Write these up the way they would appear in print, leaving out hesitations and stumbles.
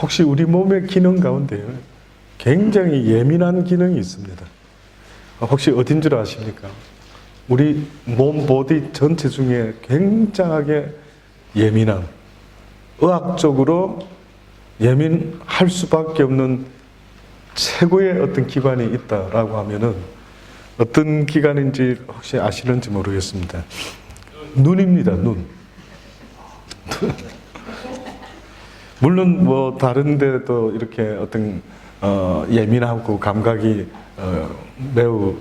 혹시 우리 몸의 기능 가운데 굉장히 예민한 기능이 있습니다. 혹시 어딘 줄 아십니까? 우리 몸 보디 전체 중에 굉장하게 예민한, 의학적으로 예민할 수밖에 없는 최고의 어떤 기관이 있다라고 하면은 어떤 기관인지 혹시 아시는지 모르겠습니다. 눈입니다. 눈. 물론 뭐 다른 데도 이렇게 어떤 예민하고 감각이 매우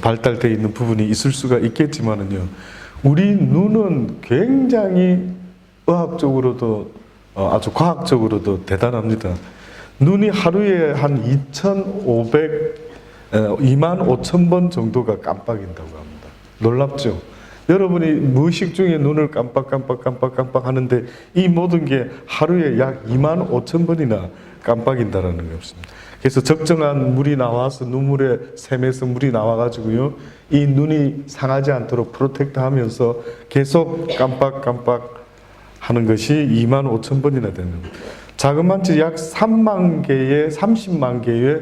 발달되어 있는 부분이 있을 수가 있겠지만은요, 우리 눈은 굉장히 의학적으로도 아주 과학적으로도 대단합니다. 눈이 하루에 한 2만 5천 번 정도가 깜빡인다고 합니다. 놀랍죠? 여러분이 무의식 중에 눈을 깜빡 하는데 이 모든 게 하루에 약 2만 5천 번이나 깜빡인다라는 게 없습니다. 그래서 적정한 물이 나와서 눈물에 샘에서 물이 나와가지고요, 이 눈이 상하지 않도록 프로텍트 하면서 계속 깜빡 하는 것이 2만 5천 번이나 되는 겁니다. 자그마치 약 3만 개의 30만 개의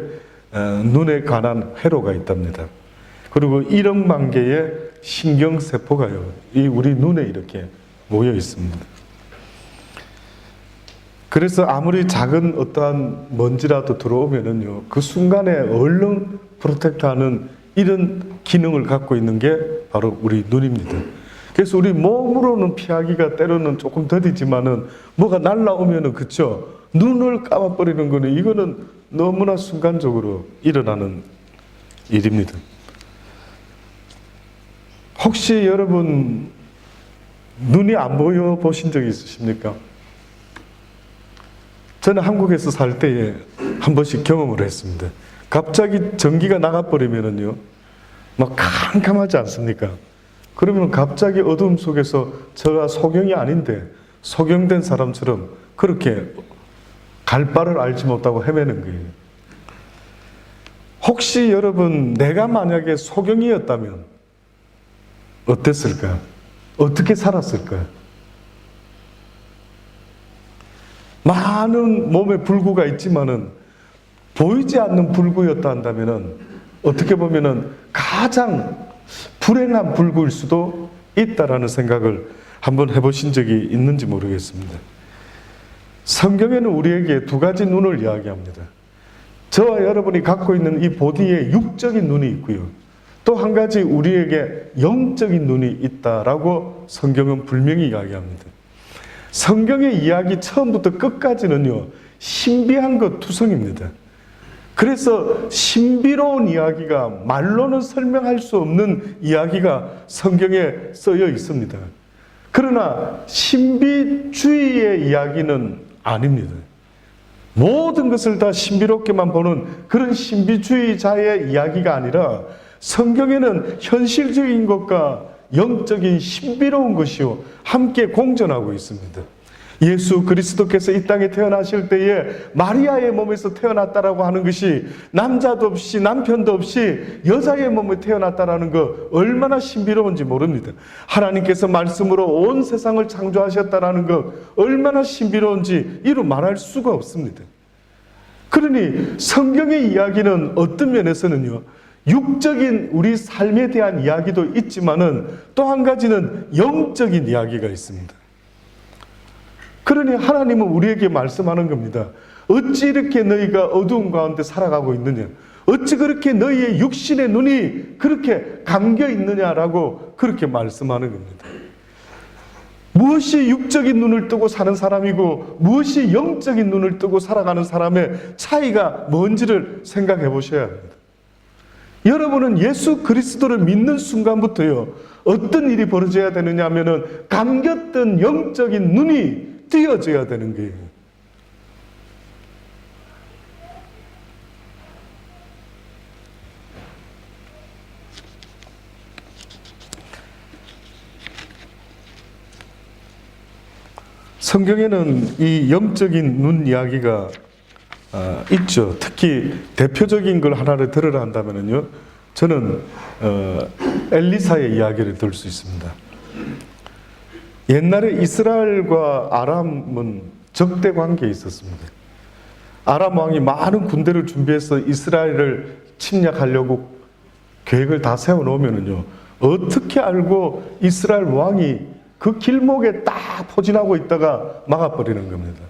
눈에 관한 회로가 있답니다. 그리고 1억만 개의 신경세포가요, 이 우리 눈에 이렇게 모여 있습니다. 그래서 아무리 작은 어떠한 먼지라도 들어오면은요, 그 순간에 얼른 프로텍트하는 이런 기능을 갖고 있는 게 바로 우리 눈입니다. 그래서 우리 몸으로는 피하기가 때로는 조금 더디지만은 뭐가 날라오면은, 그쵸? 눈을 감아버리는 거는, 이거는 너무나 순간적으로 일어나는 일입니다. 혹시 여러분 눈이 안 보여 보신 적이 있으십니까? 저는 한국에서 살 때에 한 번씩 경험을 했습니다. 갑자기 전기가 나가버리면은요, 막 캄캄하지 않습니까? 그러면 갑자기 어두움 속에서 제가 소경이 아닌데 소경된 사람처럼 그렇게 갈 바를 알지 못하고 헤매는 거예요. 혹시 여러분, 내가 만약에 소경이었다면 어땠을까? 어떻게 살았을까? 많은 몸에 불구가 있지만은 보이지 않는 불구였다 한다면은 어떻게 보면은 가장 불행한 불구일 수도 있다라는 생각을 한번 해보신 적이 있는지 모르겠습니다. 성경에는 우리에게 두 가지 눈을 이야기합니다. 저와 여러분이 갖고 있는 이 보디에 육적인 눈이 있고요, 또 한 가지 우리에게 영적인 눈이 있다라고 성경은 분명히 이야기합니다. 성경의 이야기 처음부터 끝까지는요, 신비한 것 투성입니다. 그래서 신비로운 이야기가, 말로는 설명할 수 없는 이야기가 성경에 쓰여 있습니다. 그러나 신비주의의 이야기는 아닙니다. 모든 것을 다 신비롭게만 보는 그런 신비주의자의 이야기가 아니라, 성경에는 현실적인 것과 영적인 신비로운 것이요 함께 공존하고 있습니다. 예수 그리스도께서 이 땅에 태어나실 때에 마리아의 몸에서 태어났다라고 하는 것이 남자도 없이 남편도 없이 여자의 몸에 태어났다라는 거 얼마나 신비로운지 모릅니다. 하나님께서 말씀으로 온 세상을 창조하셨다라는 것 얼마나 신비로운지 이루 말할 수가 없습니다. 그러니 성경의 이야기는 어떤 면에서는요, 육적인 우리 삶에 대한 이야기도 있지만은 또 한 가지는 영적인 이야기가 있습니다. 그러니 하나님은 우리에게 말씀하는 겁니다. 어찌 이렇게 너희가 어두운 가운데 살아가고 있느냐? 어찌 그렇게 너희의 육신의 눈이 그렇게 감겨 있느냐라고 그렇게 말씀하는 겁니다. 무엇이 육적인 눈을 뜨고 사는 사람이고 무엇이 영적인 눈을 뜨고 살아가는 사람의 차이가 뭔지를 생각해 보셔야 합니다. 여러분은 예수 그리스도를 믿는 순간부터요, 어떤 일이 벌어져야 되느냐 하면은 감겼던 영적인 눈이 띄어져야 되는 거예요. 성경에는 이 영적인 눈 이야기가 있죠. 특히 대표적인 걸 하나를 들으라 한다면요, 저는 엘리사의 이야기를 들을 수 있습니다. 옛날에 이스라엘과 아람은 적대 관계에 있었습니다. 아람 왕이 많은 군대를 준비해서 이스라엘을 침략하려고 계획을 다 세워놓으면요, 어떻게 알고 이스라엘 왕이 그 길목에 딱 포진하고 있다가 막아버리는 겁니다.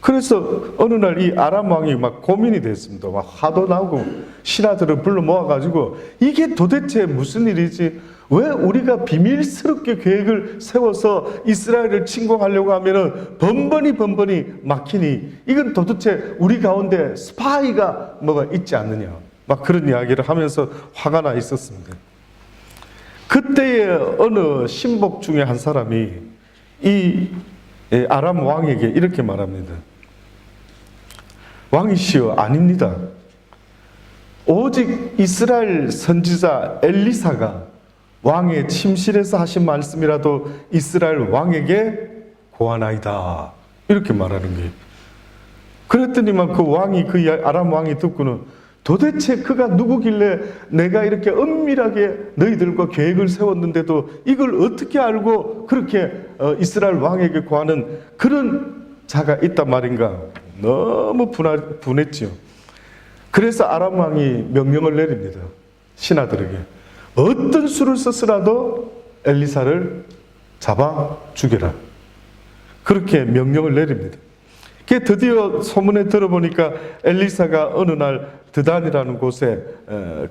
그래서 어느 날 이 아람 왕이 막 고민이 됐습니다. 막 화도 나고 신하들을 불러 모아가지고 이게 도대체 무슨 일이지? 왜 우리가 비밀스럽게 계획을 세워서 이스라엘을 침공하려고 하면은 번번이 막히니 이건 도대체 우리 가운데 스파이가 뭐가 있지 않느냐? 막 그런 이야기를 하면서 화가 나 있었습니다. 그때에 어느 신복 중에 한 사람이 이 아람 왕에게 이렇게 말합니다. 왕이시여, 아닙니다. 오직 이스라엘 선지자 엘리사가 왕의 침실에서 하신 말씀이라도 이스라엘 왕에게 고하나이다. 이렇게 말하는 거예요. 그랬더니만 그 왕이, 그 아람 왕이 듣고는 도대체 그가 누구길래 내가 이렇게 은밀하게 너희들과 계획을 세웠는데도 이걸 어떻게 알고 그렇게 이스라엘 왕에게 고하는 그런 자가 있단 말인가. 너무 분했죠. 그래서 아람 왕이 명령을 내립니다. 신하들에게 어떤 수를 썼으라도 엘리사를 잡아 죽여라. 그렇게 명령을 내립니다. 드디어 소문에 들어보니까 엘리사가 어느 날 드단이라는 곳에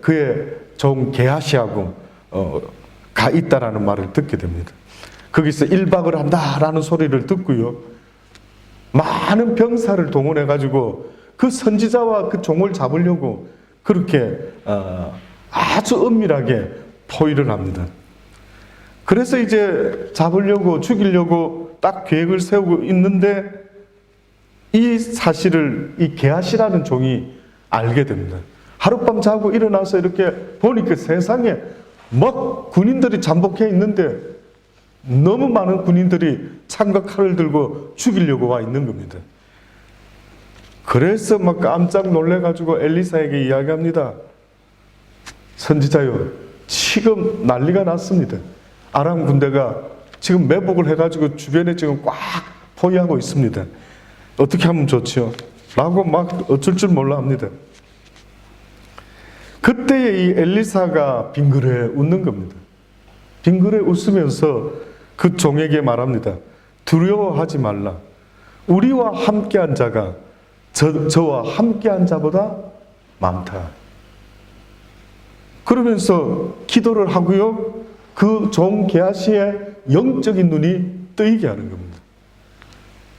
그의 종 게하시하고 가 있다라는 말을 듣게 됩니다. 거기서 1박을 한다라는 소리를 듣고요, 많은 병사를 동원해 가지고 그 선지자와 그 종을 잡으려고 그렇게 아주 은밀하게 포위를 합니다. 그래서 이제 잡으려고 죽이려고 딱 계획을 세우고 있는데 이 사실을 이 게하시라는 종이 알게 됩니다. 하룻밤 자고 일어나서 이렇게 보니까 세상에 막 군인들이 잠복해 있는데 너무 많은 군인들이 창과 칼을 들고 죽이려고 와 있는 겁니다. 그래서 막 깜짝 놀래가지고 엘리사에게 이야기합니다. 선지자요, 지금 난리가 났습니다. 아람 군대가 지금 매복을 해가지고 주변에 지금 꽉 포위하고 있습니다. 어떻게 하면 좋지요? 라고 막 어쩔 줄 몰라 합니다. 그때에 이 엘리사가 빙그레 웃는 겁니다. 빙그레 웃으면서 그 종에게 말합니다. 두려워하지 말라. 우리와 함께한 자가 저와 함께한 자보다 많다. 그러면서 기도를 하고요, 그 종 게하시의 영적인 눈이 뜨이게 하는 겁니다.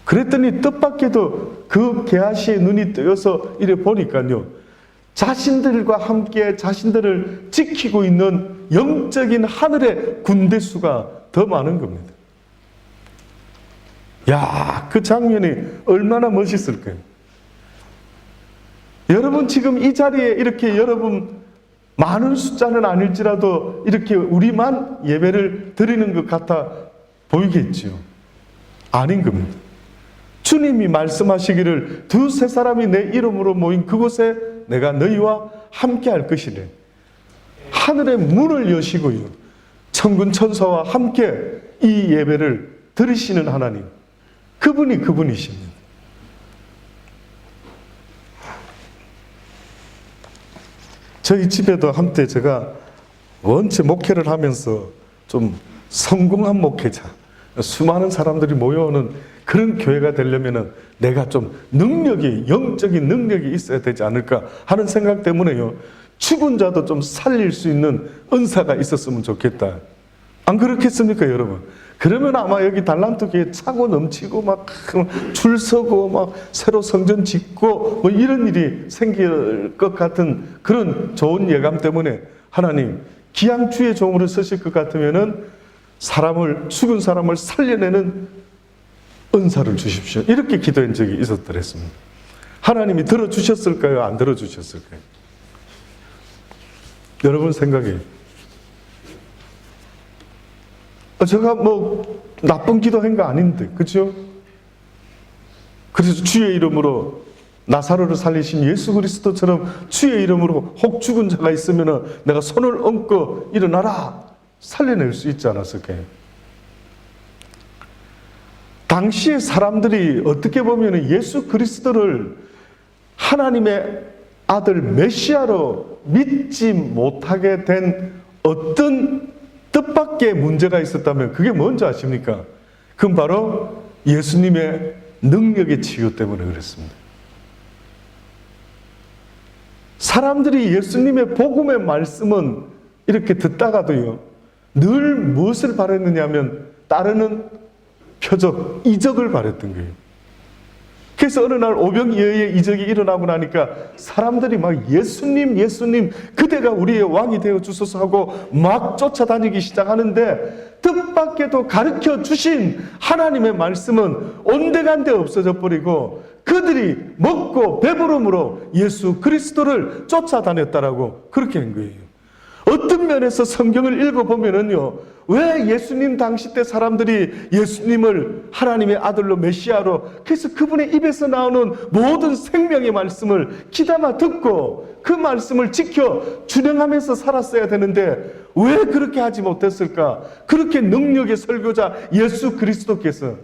그랬더니 뜻밖에도 그 게하시의 눈이 뜨여서 이래 보니까요, 자신들과 함께 자신들을 지키고 있는 영적인 하늘의 군대 수가 더 많은 겁니다. 야, 그 장면이 얼마나 멋있을까요? 여러분 지금 이 자리에 이렇게 여러분 많은 숫자는 아닐지라도 이렇게 우리만 예배를 드리는 것 같아 보이겠지요? 아닌 겁니다. 주님이 말씀하시기를 두세 사람이 내 이름으로 모인 그곳에 내가 너희와 함께 할 것이래. 하늘의 문을 여시고요, 천군 천사와 함께 이 예배를 드리시는 하나님, 그분이 그분이십니다. 저희 집에도 한때 제가 원체 목회를 하면서 좀 성공한 목회자, 수많은 사람들이 모여오는 그런 교회가 되려면 내가 좀 능력이, 영적인 능력이 있어야 되지 않을까 하는 생각 때문에요, 죽은 자도 좀 살릴 수 있는 은사가 있었으면 좋겠다. 안 그렇겠습니까, 여러분? 그러면 아마 여기 달란트 교회 차고 넘치고 막 줄 서고 막 새로 성전 짓고 뭐 이런 일이 생길 것 같은 그런 좋은 예감 때문에 하나님 기양 주의 종으로 쓰실 것 같으면은 죽은 사람을 살려내는 은사를 주십시오. 이렇게 기도한 적이 있었더랬습니다. 하나님이 들어주셨을까요? 안 들어주셨을까요? 여러분 생각에 제가 뭐 나쁜 기도한 거 아닌데, 그렇죠? 그래서 주의 이름으로 나사로를 살리신 예수 그리스도처럼 주의 이름으로 혹 죽은 자가 있으면 내가 손을 얹고 일어나라 살려낼 수 있지 않았을까요? 당시의 사람들이 어떻게 보면 예수 그리스도를 하나님의 아들 메시아로 믿지 못하게 된 어떤 뜻밖의 문제가 있었다면 그게 뭔지 아십니까? 그건 바로 예수님의 능력의 치유 때문에 그랬습니다. 사람들이 예수님의 복음의 말씀은 이렇게 듣다가도요, 늘 무엇을 바랬느냐 하면 따르는 표적, 이적을 바랬던 거예요. 그래서 어느 날 오병이어의 이적이 일어나고 나니까 사람들이 막 예수님, 예수님, 그대가 우리의 왕이 되어 주소서 하고 막 쫓아다니기 시작하는데, 뜻밖에도 가르쳐 주신 하나님의 말씀은 온데간데 없어져 버리고 그들이 먹고 배부름으로 예수 그리스도를 쫓아다녔다라고 그렇게 한 거예요. 어떤 면에서 성경을 읽어보면은요, 왜 예수님 당시 때 사람들이 예수님을 하나님의 아들로 메시아로, 그래서 그분의 입에서 나오는 모든 생명의 말씀을 귀담아 듣고 그 말씀을 지켜 준행하면서 살았어야 되는데 왜 그렇게 하지 못했을까? 그렇게 능력의 설교자 예수 그리스도께서,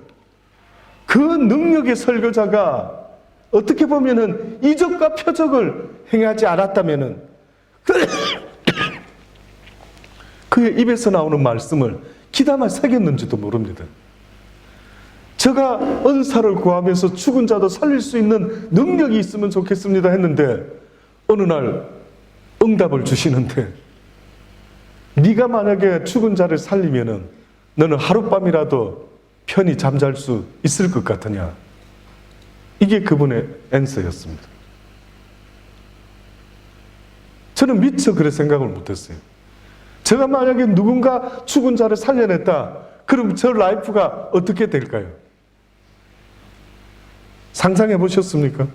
그 능력의 설교자가 어떻게 보면은 이적과 표적을 행하지 않았다면은 그의 입에서 나오는 말씀을 귀담아 새겼는지도 모릅니다. 제가 은사를 구하면서 죽은 자도 살릴 수 있는 능력이 있으면 좋겠습니다 했는데 어느 날 응답을 주시는데, 네가 만약에 죽은 자를 살리면은 너는 하룻밤이라도 편히 잠잘 수 있을 것 같으냐? 이게 그분의 앤서였습니다. 저는 미처 그런 생각을 못했어요. 제가 만약에 누군가 죽은 자를 살려냈다, 그럼 저 라이프가 어떻게 될까요? 상상해 보셨습니까?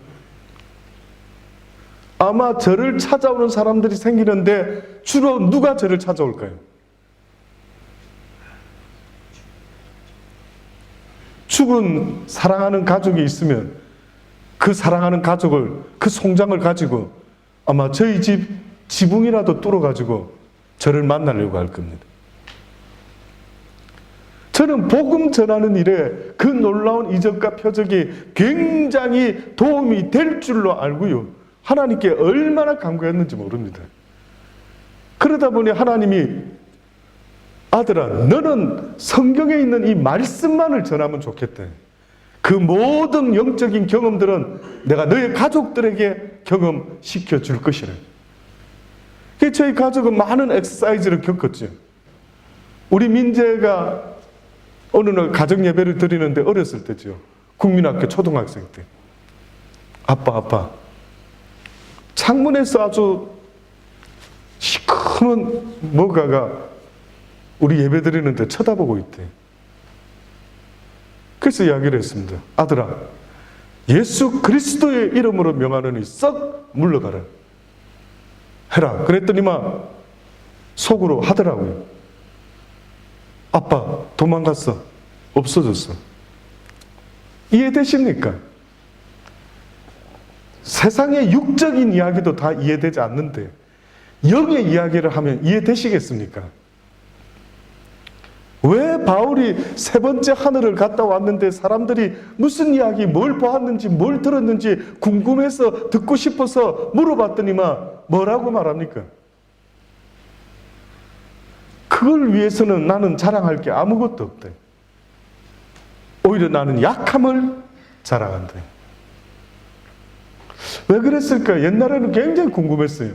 아마 저를 찾아오는 사람들이 생기는데 주로 누가 저를 찾아올까요? 죽은 사랑하는 가족이 있으면 그 사랑하는 가족을, 그 송장을 가지고 아마 저희 집 지붕이라도 뚫어가지고 저를 만나려고 할 겁니다. 저는 복음 전하는 일에 그 놀라운 이적과 표적이 굉장히 도움이 될 줄로 알고요, 하나님께 얼마나 간구했는지 모릅니다. 그러다 보니 하나님이, 아들아, 너는 성경에 있는 이 말씀만을 전하면 좋겠대. 그 모든 영적인 경험들은 내가 너의 가족들에게 경험시켜 줄 것이래. 저희 가족은 많은 엑서사이즈를 겪었죠. 우리 민재가 어느 날 가정 예배를 드리는데 어렸을 때죠. 국민학교 초등학생 때. 아빠. 창문에서 아주 시커먼 뭐가가 우리 예배 드리는데 쳐다보고 있대. 그래서 이야기를 했습니다. 아들아, 예수 그리스도의 이름으로 명하노니 썩 물러가라. 해라. 그랬더니만 속으로 하더라고요. 아빠 도망갔어. 없어졌어. 이해되십니까? 세상의 육적인 이야기도 다 이해되지 않는데 영의 이야기를 하면 이해되시겠습니까? 왜 바울이 세 번째 하늘을 갔다 왔는데 사람들이 무슨 이야기, 뭘 보았는지, 뭘 들었는지 궁금해서 듣고 싶어서 물어봤더니만 뭐라고 말합니까? 그걸 위해서는 나는 자랑할 게 아무것도 없대. 오히려 나는 약함을 자랑한대. 왜 그랬을까? 옛날에는 굉장히 궁금했어요.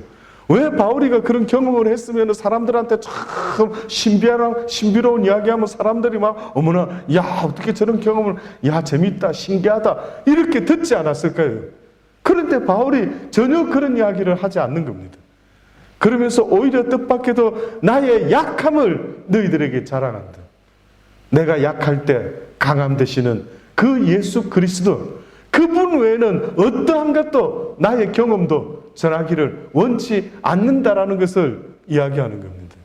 왜 바울이가 그런 경험을 했으면 사람들한테 참 신비로운 이야기하면 사람들이 막 어머나, 야, 어떻게 저런 경험을, 야, 재밌다, 신기하다 이렇게 듣지 않았을까요? 그런데 바울이 전혀 그런 이야기를 하지 않는 겁니다. 그러면서 오히려 뜻밖에도 나의 약함을 너희들에게 자랑한다. 내가 약할 때 강함 되시는 그 예수 그리스도, 그분 외에는 어떠한 것도 나의 경험도 전하기를 원치 않는다라는 것을 이야기하는 겁니다.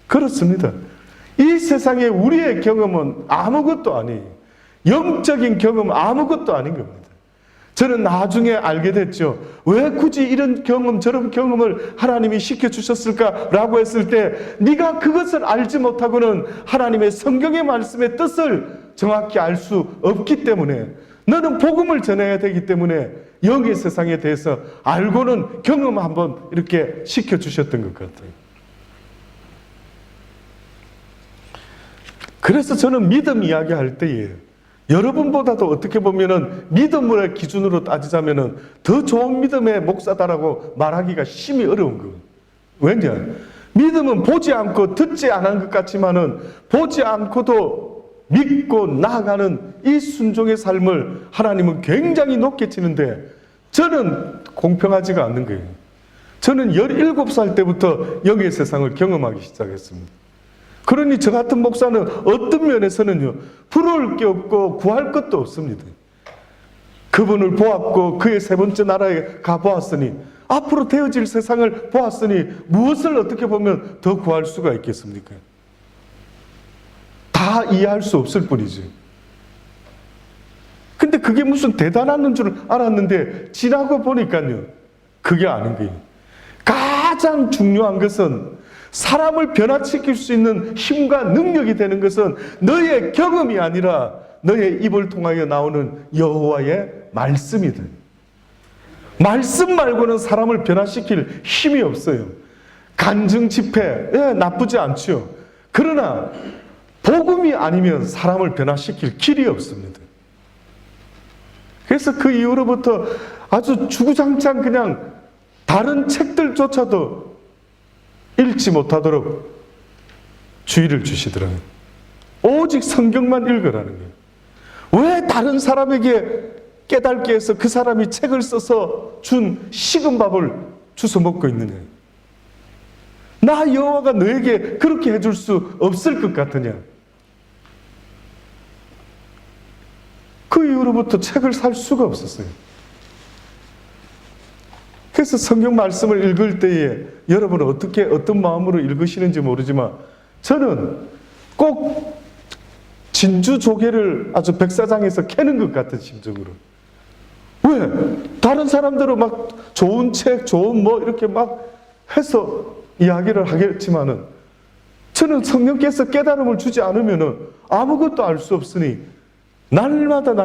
그렇습니다. 이 세상에 우리의 경험은 아무것도 아니에요. 영적인 경험은 아무것도 아닌 겁니다. 저는 나중에 알게 됐죠. 왜 굳이 이런 경험, 저런 경험을 하나님이 시켜주셨을까라고 했을 때, 네가 그것을 알지 못하고는 하나님의 성경의 말씀의 뜻을 정확히 알 수 없기 때문에, 너는 복음을 전해야 되기 때문에 영의 세상에 대해서 알고는 경험 한번 이렇게 시켜주셨던 것 같아요. 그래서 저는 믿음 이야기할 때에 여러분보다도 어떻게 보면은 믿음을 기준으로 따지자면은 더 좋은 믿음의 목사다라고 말하기가 심히 어려운 거예요. 왜냐? 믿음은 보지 않고 듣지 않은 것 같지만은 보지 않고도 믿고 나아가는 이 순종의 삶을 하나님은 굉장히 높게 치는데 저는 공평하지가 않는 거예요. 저는 17살 때부터 영의 세상을 경험하기 시작했습니다. 그러니 저 같은 목사는 어떤 면에서는요, 부러울 게 없고 구할 것도 없습니다. 그분을 보았고 그의 세 번째 나라에 가보았으니 앞으로 되어질 세상을 보았으니 무엇을 어떻게 보면 더 구할 수가 있겠습니까? 다 이해할 수 없을 뿐이지. 근데 그게 무슨 대단한 줄 알았는데 지나고 보니까요, 그게 아닌 거예요. 가장 중요한 것은 사람을 변화시킬 수 있는 힘과 능력이 되는 것은 너의 경험이 아니라 너의 입을 통하여 나오는 여호와의 말씀이다. 말씀 말고는 사람을 변화시킬 힘이 없어요. 간증 집회, 나쁘지 않죠. 그러나 복음이 아니면 사람을 변화시킬 길이 없습니다. 그래서 그 이후로부터 아주 주구장창 그냥 다른 책들조차도 읽지 못하도록 주의를 주시더라고요. 오직 성경만 읽으라는 거예요. 왜 다른 사람에게 깨닫게 해서 그 사람이 책을 써서 준 식은 밥을 주워 먹고 있느냐? 나 여호와가 너에게 그렇게 해줄 수 없을 것 같으냐? 그 이후로부터 책을 살 수가 없었어요. 그래서 성경 말씀을 읽을 때에 여러분은 어떤 마음으로 읽으시는지 모르지만 저는 꼭 진주 조개를 아주 백사장에서 캐는 것 같은 심정으로. 왜? 다른 사람들은 막 좋은 책, 좋은 뭐 이렇게 막 해서 이야기를 하겠지만은 저는 성령께서 깨달음을 주지 않으면은 아무것도 알 수 없으니 날마다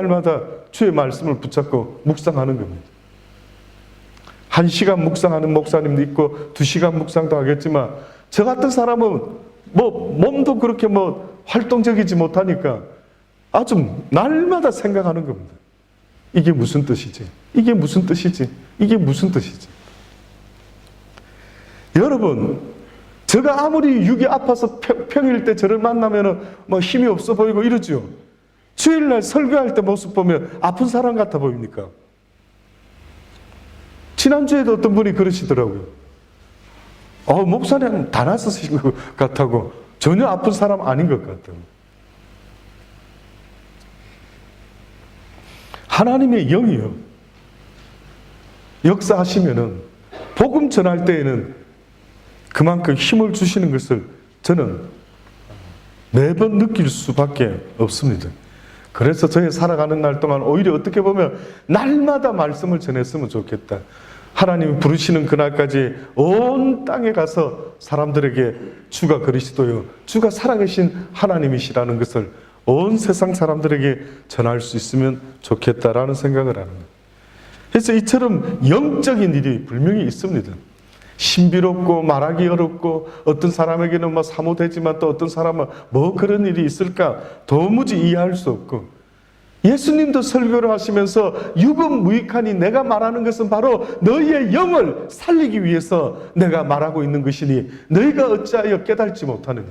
주의 말씀을 붙잡고 묵상하는 겁니다. 1시간 묵상하는 목사님도 있고 2시간 묵상도 하겠지만 저 같은 사람은 뭐 몸도 그렇게 뭐 활동적이지 못하니까 아주 날마다 생각하는 겁니다. 이게 무슨 뜻이지? 이게 무슨 뜻이지? 이게 무슨 뜻이지? 여러분, 제가 아무리 육이 아파서 평일 때 저를 만나면 뭐 힘이 없어 보이고 이러죠. 주일날 설교할 때 모습 보면 아픈 사람 같아 보입니까? 지난주에도 어떤 분이 그러시더라고요. 목사님 다 나서신 것 같다고. 전혀 아픈 사람 아닌 것 같다고. 하나님의 영이요, 역사하시면은 복음 전할 때에는 그만큼 힘을 주시는 것을 저는 매번 느낄 수밖에 없습니다. 그래서 저의 살아가는 날 동안 오히려 어떻게 보면 날마다 말씀을 전했으면 좋겠다. 하나님이 부르시는 그날까지 온 땅에 가서 사람들에게 주가 그리스도요, 주가 살아계신 하나님이시라는 것을 온 세상 사람들에게 전할 수 있으면 좋겠다라는 생각을 하는 거예요. 그래서 이처럼 영적인 일이 분명히 있습니다. 신비롭고 말하기 어렵고 어떤 사람에게는 뭐 사모되지만 또 어떤 사람은 뭐 그런 일이 있을까 도무지 이해할 수 없고, 예수님도 설교를 하시면서 육은 무익하니 내가 말하는 것은 바로 너희의 영을 살리기 위해서 내가 말하고 있는 것이니 너희가 어찌하여 깨달지 못하느냐.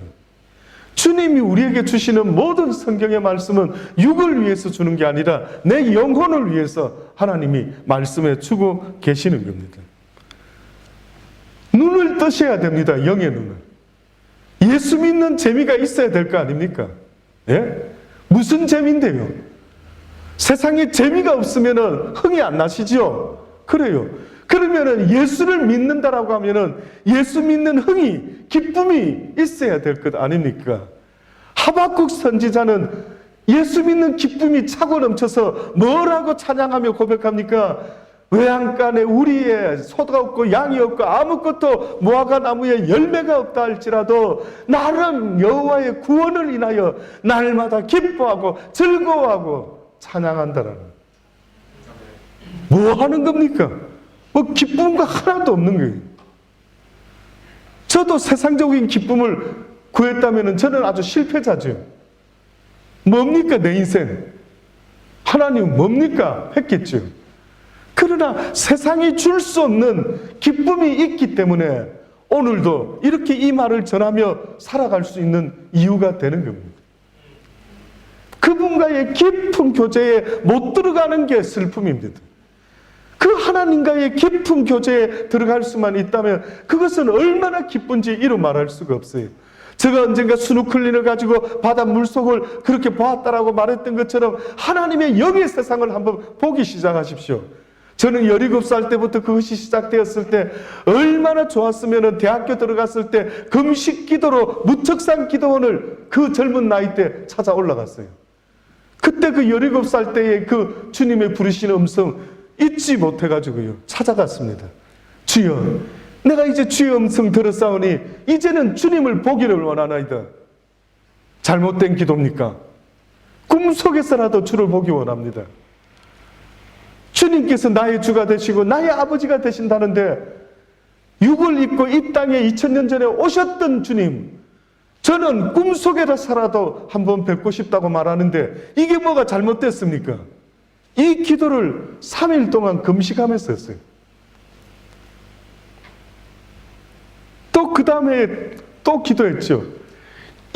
주님이 우리에게 주시는 모든 성경의 말씀은 육을 위해서 주는 게 아니라 내 영혼을 위해서 하나님이 말씀해 주고 계시는 겁니다. 눈을 뜨셔야 됩니다. 영의 눈을. 예수 믿는 재미가 있어야 될 거 아닙니까? 예? 무슨 재미인데요? 세상에 재미가 없으면 흥이 안 나시죠? 그래요. 그러면 예수를 믿는다라고 하면 예수 믿는 흥이, 기쁨이 있어야 될 것 아닙니까? 하박국 선지자는 예수 믿는 기쁨이 차고 넘쳐서 뭐라고 찬양하며 고백합니까? 외양간에 우리의 소가 없고 양이 없고 아무것도 무화과 나무에 열매가 없다 할지라도 나는 여호와의 구원을 인하여 날마다 기뻐하고 즐거워하고 찬양한다라는. 뭐 하는 겁니까? 뭐 기쁨과 하나도 없는 거예요. 저도 세상적인 기쁨을 구했다면 저는 아주 실패자죠. 뭡니까 내 인생? 하나님 뭡니까? 했겠죠. 그러나 세상이 줄 수 없는 기쁨이 있기 때문에 오늘도 이렇게 이 말을 전하며 살아갈 수 있는 이유가 되는 겁니다. 그분과의 깊은 교제에 못 들어가는 게 슬픔입니다. 그 하나님과의 깊은 교제에 들어갈 수만 있다면 그것은 얼마나 기쁜지 이루 말할 수가 없어요. 제가 언젠가 스노클린을 가지고 바다 물속을 그렇게 보았다라고 말했던 것처럼 하나님의 영의 세상을 한번 보기 시작하십시오. 저는 17살 때부터 그것이 시작되었을 때 얼마나 좋았으면 대학교 들어갔을 때 금식 기도로 무척산 기도원을 그 젊은 나이 때 찾아 올라갔어요. 그때 그 17살 때의 그 주님의 부르시는 음성 잊지 못해가지고요 찾아갔습니다. 주여, 내가 이제 주의 음성 들었사오니 이제는 주님을 보기를 원하나이다. 잘못된 기도입니까? 꿈속에서라도 주를 보기 원합니다. 주님께서 나의 주가 되시고 나의 아버지가 되신다는데 육을 입고 이 땅에 2000년 전에 오셨던 주님, 저는 꿈속에서라도 한번 뵙고 싶다고 말하는데 이게 뭐가 잘못됐습니까? 이 기도를 3일 동안 금식하면서 했어요. 또 그 다음에 또 기도했죠.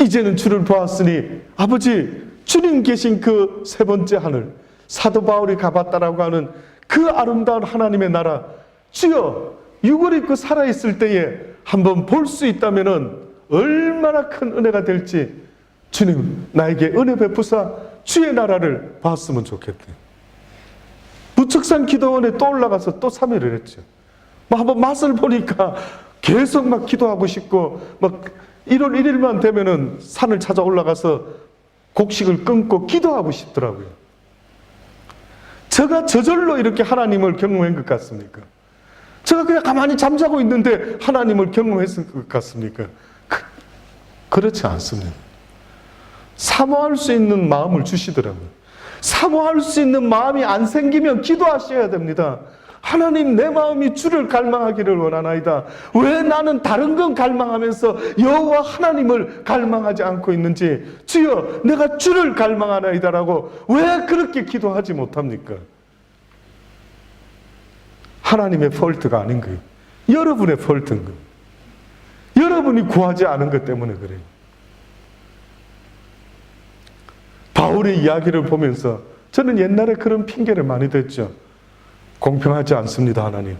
이제는 주를 보았으니 아버지, 주님 계신 그 세 번째 하늘, 사도 바울이 가봤다라고 하는 그 아름다운 하나님의 나라, 주여, 육을 입고 살아있을 때에 한번 볼 수 있다면 얼마나 큰 은혜가 될지 주님 나에게 은혜 베푸사 주의 나라를 봤으면 좋겠대요. 무척산 기도원에 또 올라가서 또 3일을 했죠. 뭐 한번 맛을 보니까 계속 막 기도하고 싶고 막 1월 1일만 되면은 산을 찾아 올라가서 곡식을 끊고 기도하고 싶더라고요. 제가 저절로 이렇게 하나님을 경험한 것 같습니까? 제가 그냥 가만히 잠자고 있는데 하나님을 경험했을 것 같습니까? 그렇지 않습니다. 사모할 수 있는 마음을 주시더라고요. 사모할 수 있는 마음이 안 생기면 기도하셔야 됩니다. 하나님, 내 마음이 주를 갈망하기를 원하나이다. 왜 나는 다른 건 갈망하면서 여호와 하나님을 갈망하지 않고 있는지, 주여 내가 주를 갈망하나이다라고 왜 그렇게 기도하지 못합니까? 하나님의 폴트가 아닌 거예요. 여러분의 폴트인 거예요. 여러분이 구하지 않은 것 때문에 그래요. 바울의 이야기를 보면서 저는 옛날에 그런 핑계를 많이 댔죠. 공평하지 않습니다, 하나님.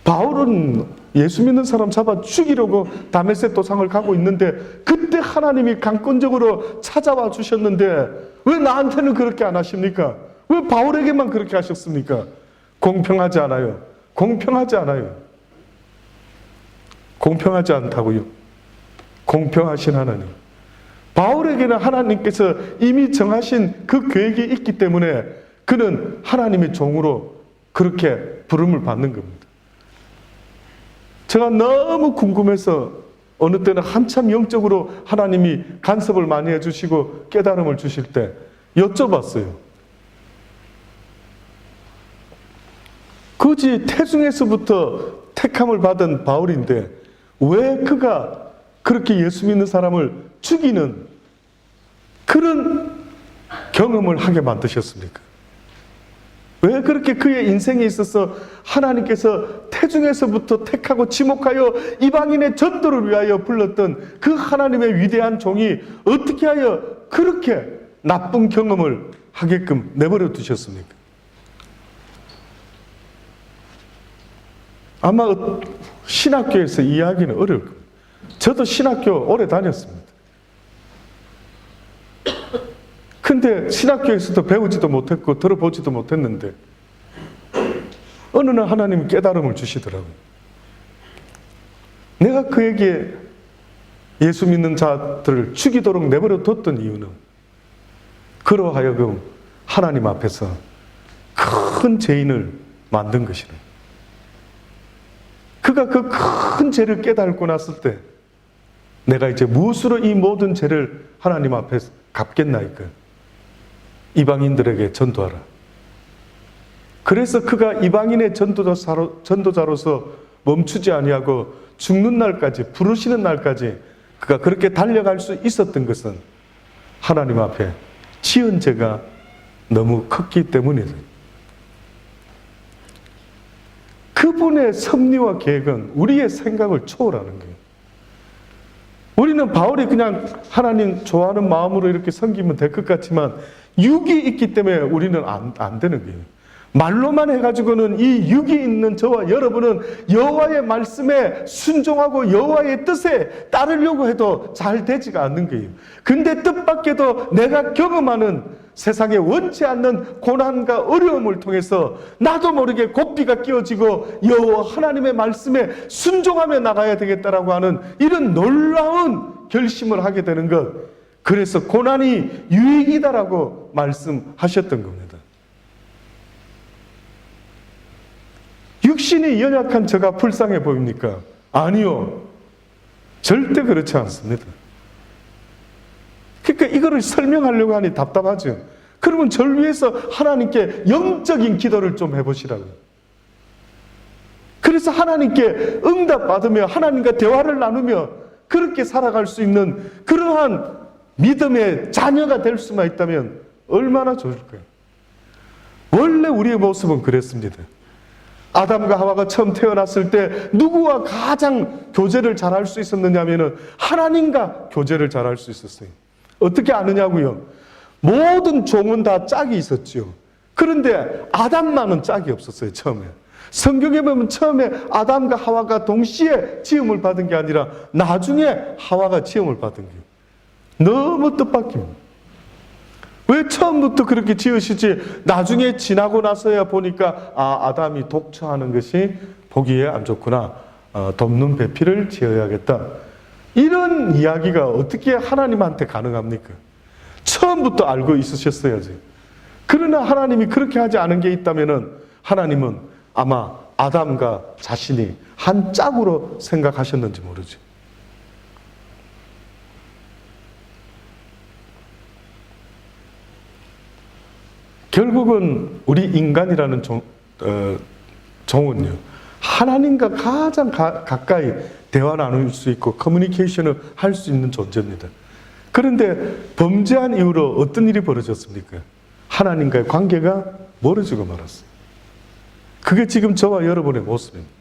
바울은 예수 믿는 사람 잡아 죽이려고 다메섹 도상을 가고 있는데 그때 하나님이 강권적으로 찾아와 주셨는데 왜 나한테는 그렇게 안 하십니까? 왜 바울에게만 그렇게 하셨습니까? 공평하지 않아요. 공평하지 않아요. 공평하지 않다고요. 공평하신 하나님. 바울에게는 하나님께서 이미 정하신 그 계획이 있기 때문에 그는 하나님의 종으로 그렇게 부름을 받는 겁니다. 제가 너무 궁금해서 어느 때는 한참 영적으로 하나님이 간섭을 많이 해주시고 깨달음을 주실 때 여쭤봤어요. 굳이 태중에서부터 택함을 받은 바울인데 왜 그가 그렇게 예수 믿는 사람을 죽이는 그런 경험을 하게 만드셨습니까? 왜 그렇게 그의 인생에 있어서 하나님께서 태중에서부터 택하고 지목하여 이방인의 전도를 위하여 불렀던 그 하나님의 위대한 종이 어떻게 하여 그렇게 나쁜 경험을 하게끔 내버려 두셨습니까? 아마 신학교에서 이야기는 어려울 겁니다. 저도 신학교 오래 다녔습니다. 근데 신학교에서도 배우지도 못했고 들어보지도 못했는데 어느 날 하나님이 깨달음을 주시더라고요. 내가 그에게 예수 믿는 자들을 죽이도록 내버려 뒀던 이유는 그러하여금 하나님 앞에서 큰 죄인을 만든 것이라. 그가 그 큰 죄를 깨닫고 났을 때 내가 이제 무엇으로 이 모든 죄를 하나님 앞에 갚겠나이까? 이방인들에게 전도하라. 그래서 그가 이방인의 전도자로서 멈추지 아니하고 죽는 날까지, 부르시는 날까지 그가 그렇게 달려갈 수 있었던 것은 하나님 앞에 지은 죄가 너무 컸기 때문이죠. 그분의 섭리와 계획은 우리의 생각을 초월하는 거예요. 우리는 바울이 그냥 하나님 좋아하는 마음으로 이렇게 섬기면 될 것 같지만 육이 있기 때문에 우리는 안 되는 거예요. 말로만 해가지고는 이 육이 있는 저와 여러분은 여호와의 말씀에 순종하고 여호와의 뜻에 따르려고 해도 잘 되지가 않는 거예요. 근데 뜻밖에도 내가 경험하는 세상에 원치 않는 고난과 어려움을 통해서 나도 모르게 고삐가 끼어지고 여호와 하나님의 말씀에 순종하며 나가야 되겠다라고 하는 이런 놀라운 결심을 하게 되는 것. 그래서 고난이 유익이다라고 말씀하셨던 겁니다. 육신이 연약한 저가 불쌍해 보입니까? 아니요. 절대 그렇지 않습니다. 그러니까 이거를 설명하려고 하니 답답하죠. 그러면 저를 위해서 하나님께 영적인 기도를 좀 해보시라고요. 그래서 하나님께 응답받으며 하나님과 대화를 나누며 그렇게 살아갈 수 있는 그러한 믿음의 자녀가 될 수만 있다면 얼마나 좋을까요? 원래 우리의 모습은 그랬습니다. 아담과 하와가 처음 태어났을 때 누구와 가장 교제를 잘할 수 있었느냐 하면은 하나님과 교제를 잘할 수 있었어요. 어떻게 아느냐고요? 모든 종은 다 짝이 있었죠. 그런데 아담만은 짝이 없었어요, 처음에. 성경에 보면 처음에 아담과 하와가 동시에 지음을 받은 게 아니라 나중에 하와가 지음을 받은 거예요. 너무 뜻밖입니다. 왜 처음부터 그렇게 지으시지 나중에 지나고 나서야 보니까 아담이 독처하는 것이 보기에 안 좋구나. 돕는 배필을 지어야겠다. 이런 이야기가 어떻게 하나님한테 가능합니까? 처음부터 알고 있으셨어야지. 그러나 하나님이 그렇게 하지 않은 게 있다면 하나님은 아마 아담과 자신이 한 짝으로 생각하셨는지 모르죠. 결국은 우리 인간이라는 종은요, 하나님과 가장 가까이 대화 나눌 수 있고 커뮤니케이션을 할 수 있는 존재입니다. 그런데 범죄한 이후로 어떤 일이 벌어졌습니까? 하나님과의 관계가 멀어지고 말았어요. 그게 지금 저와 여러분의 모습입니다.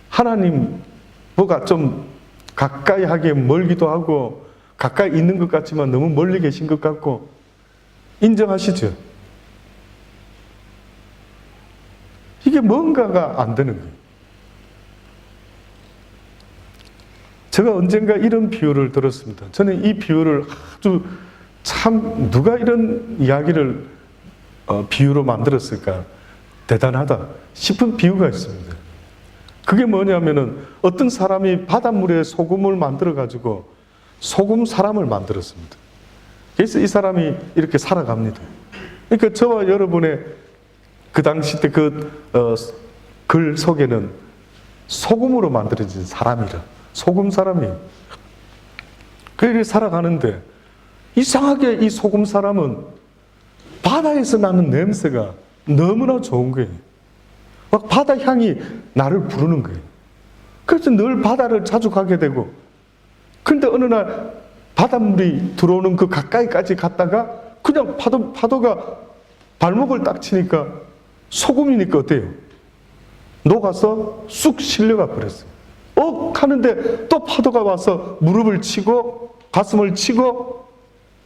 하나님보다 좀 가까이 하기에 멀기도 하고 가까이 있는 것 같지만 너무 멀리 계신 것 같고 인정하시죠? 이게 뭔가가 안 되는 거예요. 제가 언젠가 이런 비유를 들었습니다. 저는 이 비유를 아주 참 누가 이런 이야기를 비유로 만들었을까 대단하다 싶은 비유가 있습니다. 그게 뭐냐면은 어떤 사람이 바닷물에 소금을 만들어 가지고 소금 사람을 만들었습니다. 그래서 이 사람이 이렇게 살아갑니다. 그러니까 저와 여러분의 그 당시 때 글 속에는 소금으로 만들어진 사람이라 소금 사람이에요. 그렇게 살아가는데 이상하게 이 소금 사람은 바다에서 나는 냄새가 너무나 좋은 거예요. 막 바다 향이 나를 부르는 거예요. 그래서 늘 바다를 자주 가게 되고 그런데 어느 날 바닷물이 들어오는 그 가까이까지 갔다가 그냥 파도가 발목을 딱 치니까 소금이니까 어때요? 녹아서 쑥 실려가 버렸어요. 하는데 또 파도가 와서 무릎을 치고 가슴을 치고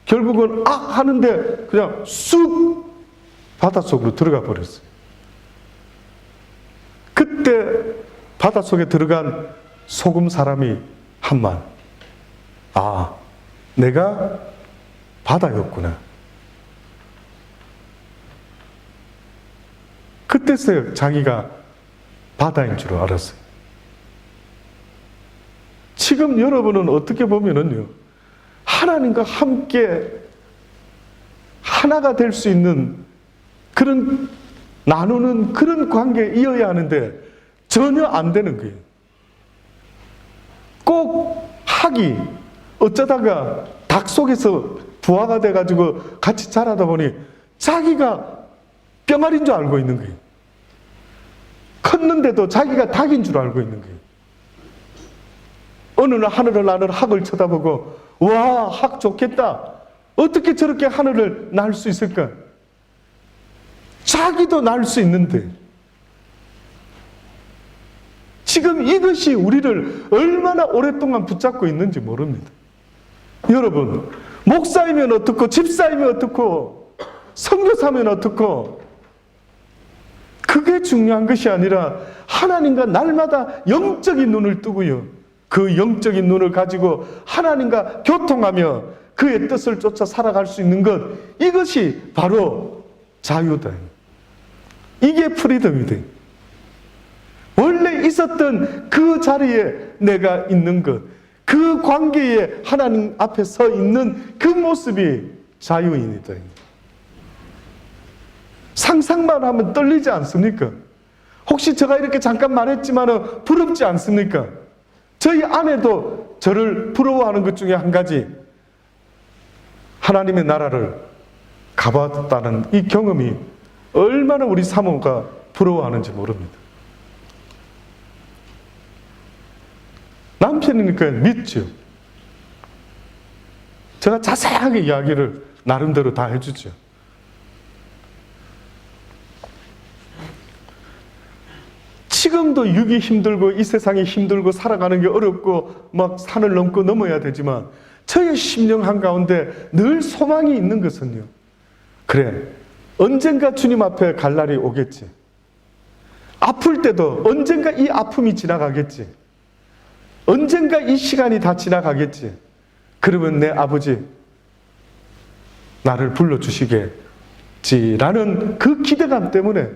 결국은 하는데 그냥 쑥 바닷속으로 들어가 버렸어요. 그때 바닷속에 들어간 소금 사람이 한 말, 내가 바다였구나. 그때서야 자기가 바다인 줄 알았어요. 지금 여러분은 어떻게 보면은요, 하나님과 함께 하나가 될 수 있는 그런 나누는 그런 관계에 이어야 하는데 전혀 안 되는 거예요. 꼭 학이 어쩌다가 닭 속에서 부화가 돼가지고 같이 자라다 보니 자기가 병아리인 줄 알고 있는 거예요. 컸는데도 자기가 닭인 줄 알고 있는 거예요. 어느 날 하늘을 나는 학을 쳐다보고 와, 학 좋겠다. 어떻게 저렇게 하늘을 날 수 있을까? 자기도 날 수 있는데 지금 이것이 우리를 얼마나 오랫동안 붙잡고 있는지 모릅니다. 여러분, 목사이면 어떻고 집사이면 어떻고 선교사면 어떻고 그게 중요한 것이 아니라 하나님과 날마다 영적인 눈을 뜨고요. 그 영적인 눈을 가지고 하나님과 교통하며 그의 뜻을 쫓아 살아갈 수 있는 것, 이것이 바로 자유다. 이게 프리덤이다. 원래 있었던 그 자리에 내가 있는 것, 그 관계에 하나님 앞에 서 있는 그 모습이 자유인이다. 상상만 하면 떨리지 않습니까? 혹시 제가 이렇게 잠깐 말했지만 부럽지 않습니까? 저희 아내도 저를 부러워하는 것 중에 한 가지, 하나님의 나라를 가봤다는 이 경험이 얼마나 우리 사모가 부러워하는지 모릅니다. 남편이니까 믿죠. 제가 자세하게 이야기를 나름대로 다 해주죠. 지금도 육이 힘들고 이 세상이 힘들고 살아가는 게 어렵고 막 산을 넘고 넘어야 되지만 저의 심령 한가운데 늘 소망이 있는 것은요, 그래, 언젠가 주님 앞에 갈 날이 오겠지. 아플 때도 언젠가 이 아픔이 지나가겠지. 언젠가 이 시간이 다 지나가겠지. 그러면 내 아버지 나를 불러주시겠지라는 그 기대감 때문에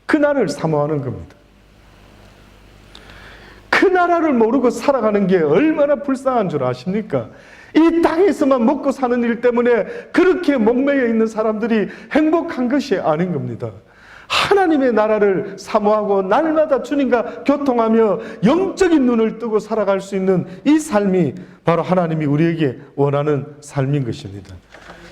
그 날을 사모하는 겁니다. 그 나라를 모르고 살아가는 게 얼마나 불쌍한 줄 아십니까? 이 땅에서만 먹고 사는 일 때문에 그렇게 목매여 있는 사람들이 행복한 것이 아닌 겁니다. 하나님의 나라를 사모하고 날마다 주님과 교통하며 영적인 눈을 뜨고 살아갈 수 있는 이 삶이 바로 하나님이 우리에게 원하는 삶인 것입니다.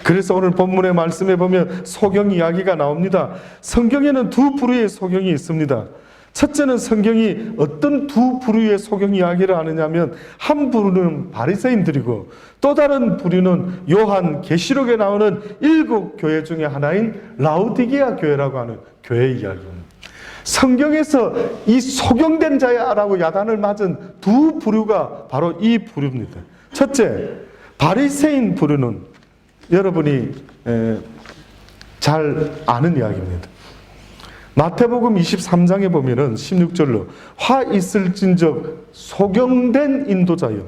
그래서 오늘 본문의 말씀에 보면 소경 이야기가 나옵니다. 성경에는 두 부류의 소경이 있습니다. 첫째는 성경이 어떤 두 부류의 소경 이야기를 하느냐면, 한 부류는 바리새인들이고 또 다른 부류는 요한 계시록에 나오는 7 교회 중에 하나인 라오디게아 교회라고 하는 교회 이야기입니다. 성경에서 이 소경된 자야라고 야단을 맞은 두 부류가 바로 이 부류입니다. 첫째, 바리새인 부류는 여러분이 잘 아는 이야기입니다. 마태복음 23장에 보면은 16절로 화 있을진적 소경된 인도자여,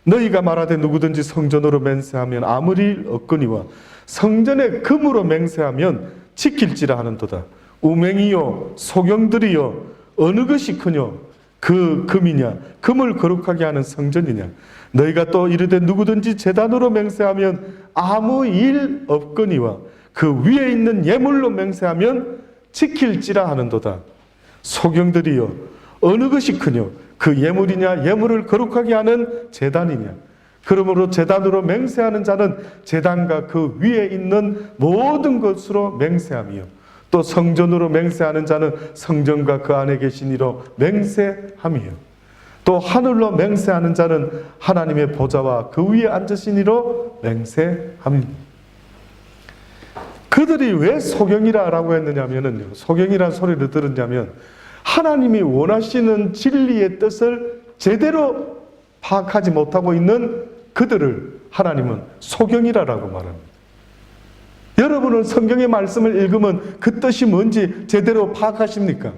너희가 말하되 누구든지 성전으로 맹세하면 아무 일 없거니와 성전에 금으로 맹세하면 지킬지라 하는도다. 우맹이요 소경들이요, 어느 것이 크뇨? 그 금이냐? 금을 거룩하게 하는 성전이냐? 너희가 또 이르되 누구든지 제단으로 맹세하면 아무 일 없거니와 그 위에 있는 예물로 맹세하면 지킬지라 하는도다. 소경들이여, 어느 것이 크뇨? 그 예물이냐? 예물을 거룩하게 하는 제단이냐? 그러므로 제단으로 맹세하는 자는 제단과 그 위에 있는 모든 것으로 맹세하며, 또 성전으로 맹세하는 자는 성전과 그 안에 계신 이로 맹세하며, 또 하늘로 맹세하는 자는 하나님의 보좌와 그 위에 앉으신 이로 맹세하며. 그들이 왜 소경이라고 했느냐면요, 소경이라는 소리를 들었냐면 하나님이 원하시는 진리의 뜻을 제대로 파악하지 못하고 있는 그들을 하나님은 소경이라고 말합니다. 여러분은 성경의 말씀을 읽으면 그 뜻이 뭔지 제대로 파악하십니까?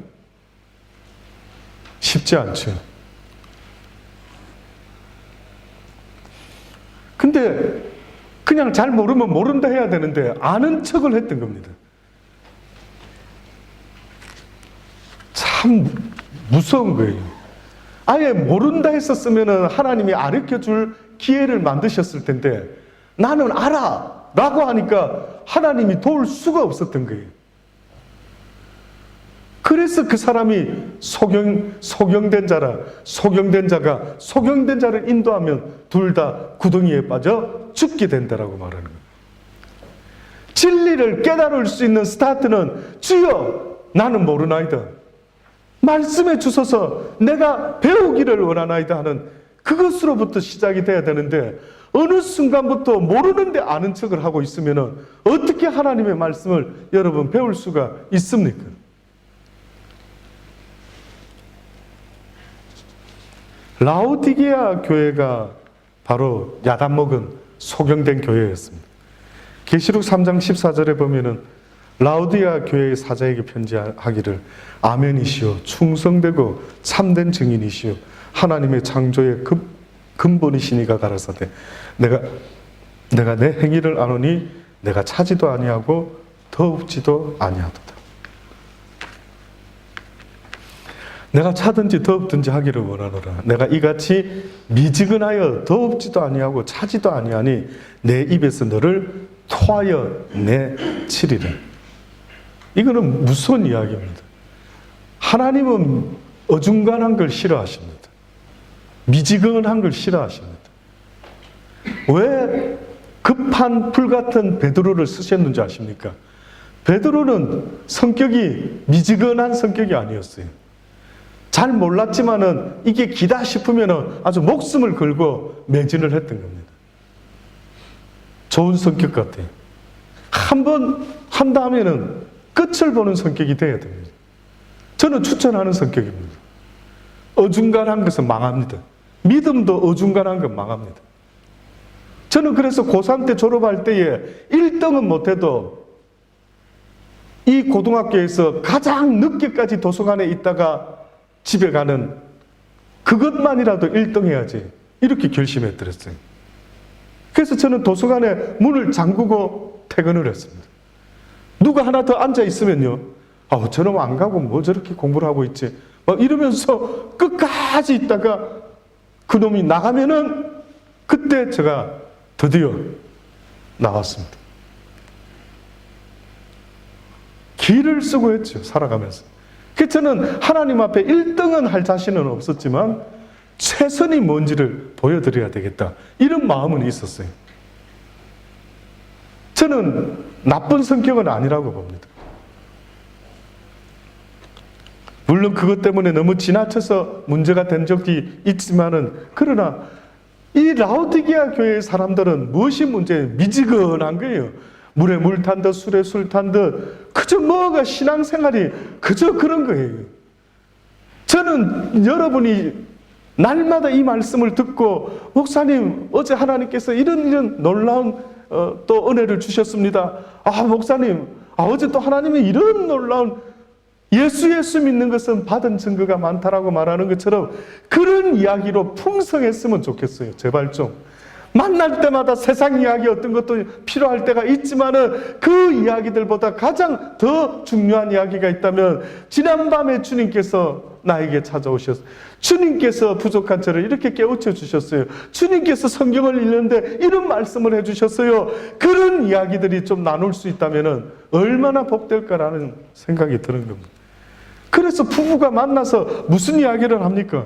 쉽지 않죠. 근데 그냥 잘 모르면 모른다 해야 되는데 아는 척을 했던 겁니다. 참 무서운 거예요. 아예 모른다 했었으면 하나님이 가르쳐 줄 기회를 만드셨을 텐데, 나는 알아 라고 하니까 하나님이 도울 수가 없었던 거예요. 그래서 그 사람이 소경된 자가 소경된 자를 인도하면 둘 다 구덩이에 빠져 죽게 된다라고 말하는 거예요. 진리를 깨달을 수 있는 스타트는 주여 나는 모르나이다, 말씀해 주소서 내가 배우기를 원하나이다 하는 그것으로부터 시작이 돼야 되는데, 어느 순간부터 모르는데 아는 척을 하고 있으면 어떻게 하나님의 말씀을 여러분 배울 수가 있습니까? 라오디게아 교회가 바로 야단 먹은 소경된 교회였습니다. 계시록 3장 14절에 보면은 라오디게아 교회의 사자에게 편지하기를 아멘이시오, 충성되고 참된 증인이시오, 하나님의 창조의 근본이시니가 가라사대 내가 내 행위를 아노니 내가 차지도 아니하고 더웁지도 아니하도다. 내가 차든지 더웁든지 하기를 원하노라. 내가 이같이 미지근하여 더웁지도 아니하고 차지도 아니하니 내 입에서 너를 토하여 내치리라. 이거는 무서운 이야기입니다. 하나님은 어중간한 걸 싫어하십니다. 미지근한 걸 싫어하십니다. 왜 급한 불같은 베드로를 쓰셨는지 아십니까? 베드로는 성격이 미지근한 성격이 아니었어요. 잘 몰랐지만은 이게 기다 싶으면은 아주 목숨을 걸고 매진을 했던 겁니다. 좋은 성격 같아요. 한번 한 다음에는 끝을 보는 성격이 돼야 됩니다. 저는 추천하는 성격입니다. 어중간한 것은 망합니다. 믿음도 어중간한 건 망합니다. 저는 그래서 고3 때 졸업할 때에 1등은 못해도 이 고등학교에서 가장 늦게까지 도서관에 있다가 집에 가는 그것만이라도 1등 해야지, 이렇게 결심했더랬어요. 그래서 저는 도서관에 문을 잠그고 퇴근을 했습니다. 누가 하나 더 앉아 있으면요, 저놈 안 가고 뭐 저렇게 공부를 하고 있지 막 이러면서 끝까지 있다가 그놈이 나가면은 그때 제가 드디어 나왔습니다. 기를 쓰고 했죠, 살아가면서. 그래서 저는 하나님 앞에 1등은 할 자신은 없었지만 최선이 뭔지를 보여드려야 되겠다, 이런 마음은 있었어요. 저는 나쁜 성격은 아니라고 봅니다. 물론 그것 때문에 너무 지나쳐서 문제가 된 적이 있지만은, 그러나 이 라오디게아 교회의 사람들은 무엇이 문제예요? 미지근한 거예요. 물에 물 탄 듯 술에 술 탄 듯 그저 뭐가 신앙생활이 그저 그런 거예요. 저는 여러분이 날마다 이 말씀을 듣고, 목사님 어제 하나님께서 이런 놀라운 또 은혜를 주셨습니다. 목사님 어제 또 하나님이 이런 놀라운 예수 믿는 것은 받은 증거가 많다라고 말하는 것처럼 그런 이야기로 풍성했으면 좋겠어요. 제발 좀. 만날 때마다 세상 이야기 어떤 것도 필요할 때가 있지만은 그 이야기들보다 가장 더 중요한 이야기가 있다면, 지난밤에 주님께서 나에게 찾아오셨어요. 주님께서 부족한 저를 이렇게 깨우쳐 주셨어요. 주님께서 성경을 읽는데 이런 말씀을 해주셨어요. 그런 이야기들이 좀 나눌 수 있다면은 얼마나 복될까라는 생각이 드는 겁니다. 그래서 부부가 만나서 무슨 이야기를 합니까?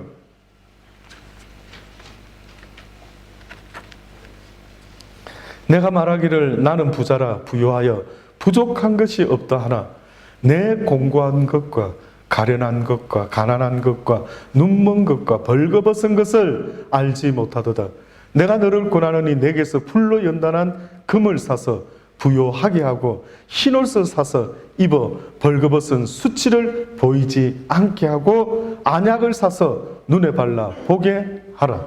내가 말하기를 나는 부자라 부유하여 부족한 것이 없다 하나 내 공고한 것과 가련한 것과 가난한 것과 눈먼 것과 벌거벗은 것을 알지 못하도다. 내가 너를 권하노니 내게서 풀로 연단한 금을 사서 부요하게 하고 흰옷을 사서 입어 벌거벗은 수치를 보이지 않게 하고 안약을 사서 눈에 발라 보게 하라.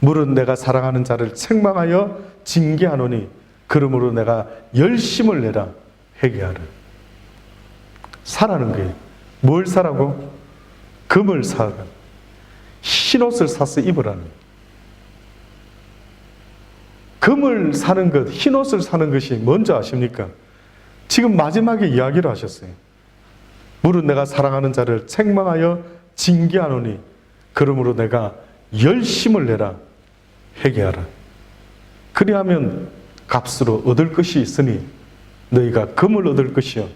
물은 내가 사랑하는 자를 책망하여 징계하노니 그러므로 내가 열심을 내라 회개하라. 사라는 거예요. 뭘 사라고? 금을 사라. 흰옷을 사서 입으라는 거예요. 금을 사는 것, 흰옷을 사는 것이 뭔지 아십니까? 지금 마지막에 이야기를 하셨어요. 물은 내가 사랑하는 자를 책망하여 징계하노니 그러므로 내가 열심을 내라 회개하라. 그리하면 값으로 얻을 것이 있으니 너희가 금을 얻을 것이요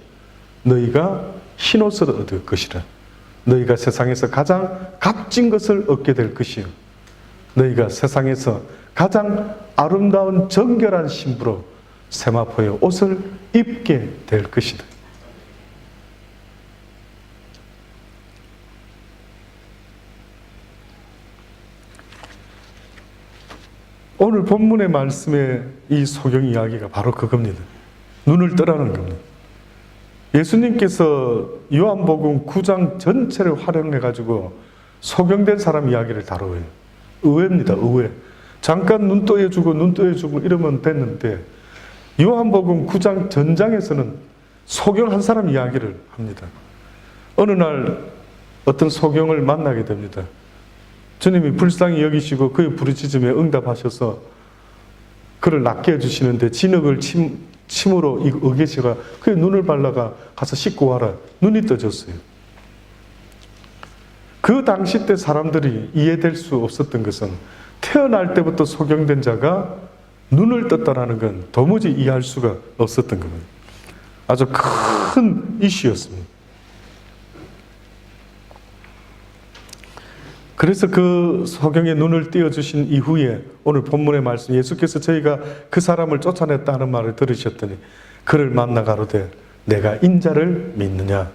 너희가 흰옷을 얻을 것이라. 너희가 세상에서 가장 값진 것을 얻게 될 것이요 너희가 세상에서 가장 아름다운 정결한 신부로 세마포의 옷을 입게 될 것이다. 오늘 본문의 말씀의 이 소경 이야기가 바로 그겁니다. 눈을 뜨라는 겁니다. 예수님께서 요한복음 9장 전체를 활용해가지고 소경된 사람 이야기를 다뤄요. 의외입니다. 의외. 잠깐 눈 떠여주고 이러면 됐는데 요한복음 9장 전장에서는 소경한 사람 이야기를 합니다. 어느 날 어떤 소경을 만나게 됩니다. 주님이 불쌍히 여기시고 그의 부르짖음에 응답하셔서 그를 낫게 해주시는데 진흙을 침으로 어기시가 그의 눈을 발라가 가서 씻고 와라. 눈이 떠졌어요. 그 당시 때 사람들이 이해될 수 없었던 것은 태어날 때부터 소경된 자가 눈을 떴다라는 건 도무지 이해할 수가 없었던 겁니다. 아주 큰 이슈였습니다. 그래서 그 소경의 눈을 띄워주신 이후에 오늘 본문의 말씀, 예수께서 저희가 그 사람을 쫓아냈다 하는 말을 들으셨더니 그를 만나 가로되 내가 인자를 믿느냐.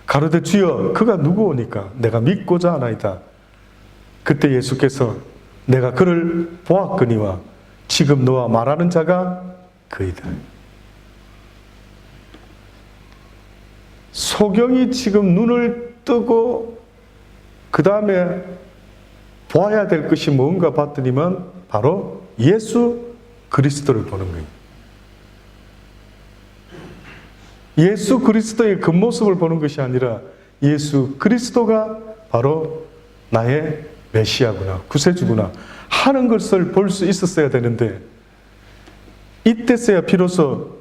가로되 주여 그가 누구오니까 내가 믿고자 하나이다. 그때 예수께서 내가 그를 보았거니와 지금 너와 말하는 자가 그이다. 소경이 지금 눈을 뜨고 그 다음에 보아야 될 것이 뭔가 봤더니만 바로 예수 그리스도를 보는 거예요. 예수 그리스도의 겉모습을 보는 것이 아니라 예수 그리스도가 바로 나의 메시아구나, 구세주구나 하는 것을 볼 수 있었어야 되는데 이때서야 비로소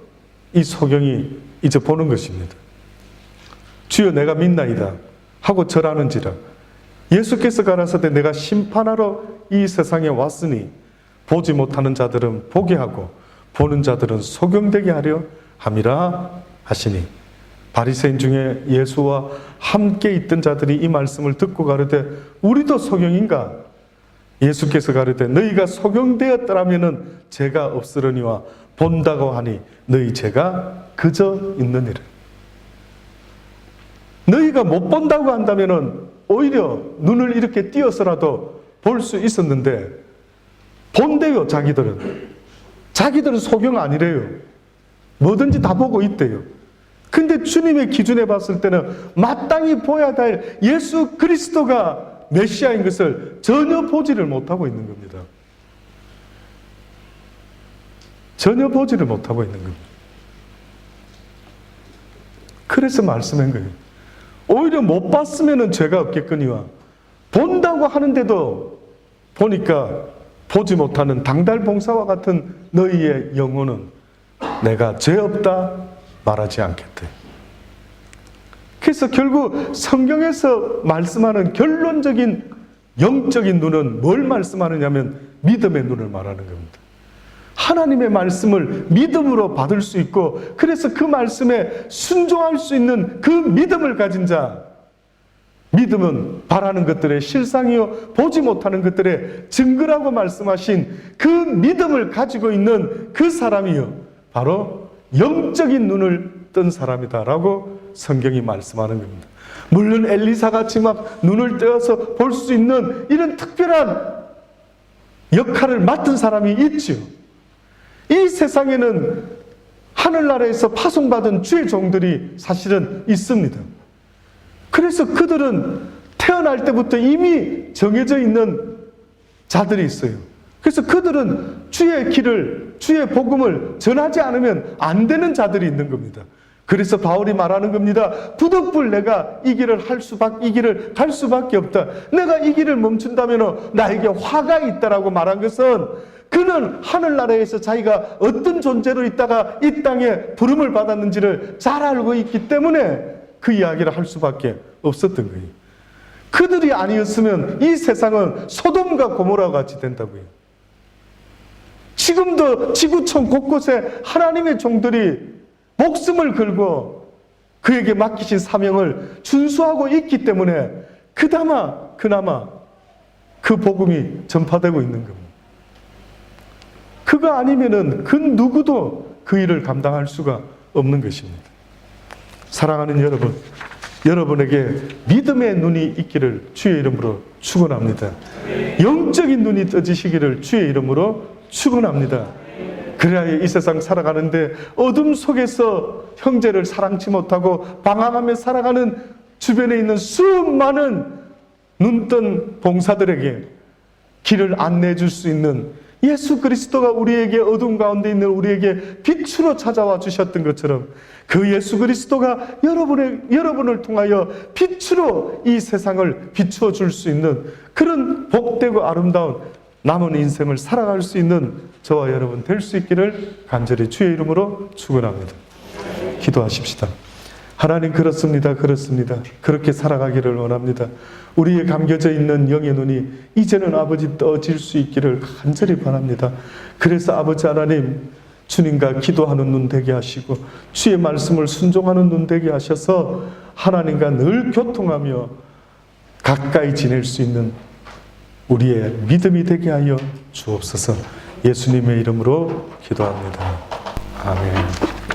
이 소경이 이제 보는 것입니다. 주여 내가 믿나이다 하고 절하는지라 예수께서 가라사대 내가 심판하러 이 세상에 왔으니 보지 못하는 자들은 보게 하고 보는 자들은 소경되게 하려 함이라 하시니 바리새인 중에 예수와 함께 있던 자들이 이 말씀을 듣고 가르되 우리도 소경인가? 예수께서 가르되 너희가 소경되었더라면 죄가 없으려니와 본다고 하니 너희 죄가 그저 있느니라. 너희가 못 본다고 한다면 오히려 눈을 이렇게 띄어서라도 볼 수 있었는데 본대요. 자기들은 소경 아니래요. 뭐든지 다 보고 있대요. 근데 주님의 기준에 봤을 때는 마땅히 보아야 될 예수 그리스도가 메시아인 것을 전혀 보지를 못하고 있는 겁니다. 전혀 보지를 못하고 있는 겁니다. 그래서 말씀한 거예요. 오히려 못 봤으면 죄가 없겠거니와 본다고 하는데도 보니까 보지 못하는 당달봉사와 같은 너희의 영혼은 내가 죄 없다 말하지 않겠대. 그래서 결국 성경에서 말씀하는 결론적인 영적인 눈은 뭘 말씀하느냐면 믿음의 눈을 말하는 겁니다. 하나님의 말씀을 믿음으로 받을 수 있고 그래서 그 말씀에 순종할 수 있는 그 믿음을 가진 자, 믿음은 바라는 것들의 실상이요 보지 못하는 것들의 증거라고 말씀하신 그 믿음을 가지고 있는 그 사람이요 바로 영적인 눈을 뜬 사람이다라고 성경이 말씀하는 겁니다. 물론 엘리사같이 막 눈을 떼어서 볼 수 있는 이런 특별한 역할을 맡은 사람이 있죠. 이 세상에는 하늘나라에서 파송받은 주의 종들이 사실은 있습니다. 그래서 그들은 태어날 때부터 이미 정해져 있는 자들이 있어요. 그래서 그들은 주의 길을, 주의 복음을 전하지 않으면 안 되는 자들이 있는 겁니다. 그래서 바울이 말하는 겁니다. 부득불 내가 이 길을 이 길을 갈 수밖에 없다. 내가 이 길을 멈춘다면 나에게 화가 있다라고 말한 것은 그는 하늘나라에서 자기가 어떤 존재로 있다가 이 땅에 부름을 받았는지를 잘 알고 있기 때문에 그 이야기를 할 수밖에 없었던 거예요. 그들이 아니었으면 이 세상은 소돔과 고모라와 같이 된다고요. 지금도 지구촌 곳곳에 하나님의 종들이 목숨을 걸고 그에게 맡기신 사명을 준수하고 있기 때문에 그나마 그 복음이 전파되고 있는 겁니다. 그거 아니면은 그 누구도 그 일을 감당할 수가 없는 것입니다. 사랑하는 여러분, 여러분에게 믿음의 눈이 있기를 주의 이름으로 축원합니다. 영적인 눈이 떠지시기를 주의 이름으로 축원합니다. 그래야 이 세상 살아가는데 어둠 속에서 형제를 사랑치 못하고 방황하며 살아가는 주변에 있는 수많은 눈뜬 봉사들에게 길을 안내해 줄 수 있는 예수 그리스도가 우리에게 어둠 가운데 있는 우리에게 빛으로 찾아와 주셨던 것처럼 그 예수 그리스도가 여러분을 통하여 빛으로 이 세상을 비추어 줄 수 있는 그런 복되고 아름다운 남은 인생을 살아갈 수 있는 저와 여러분 될 수 있기를 간절히 주의 이름으로 축원합니다. 기도하십시다. 하나님, 그렇습니다. 그렇게 살아가기를 원합니다. 우리의 감겨져 있는 영의 눈이 이제는 아버지 떠질 수 있기를 간절히 바랍니다. 그래서 아버지 하나님, 주님과 기도하는 눈 되게 하시고 주의 말씀을 순종하는 눈 되게 하셔서 하나님과 늘 교통하며 가까이 지낼 수 있는 우리의 믿음이 되게 하여 주옵소서. 예수님의 이름으로 기도합니다. 아멘.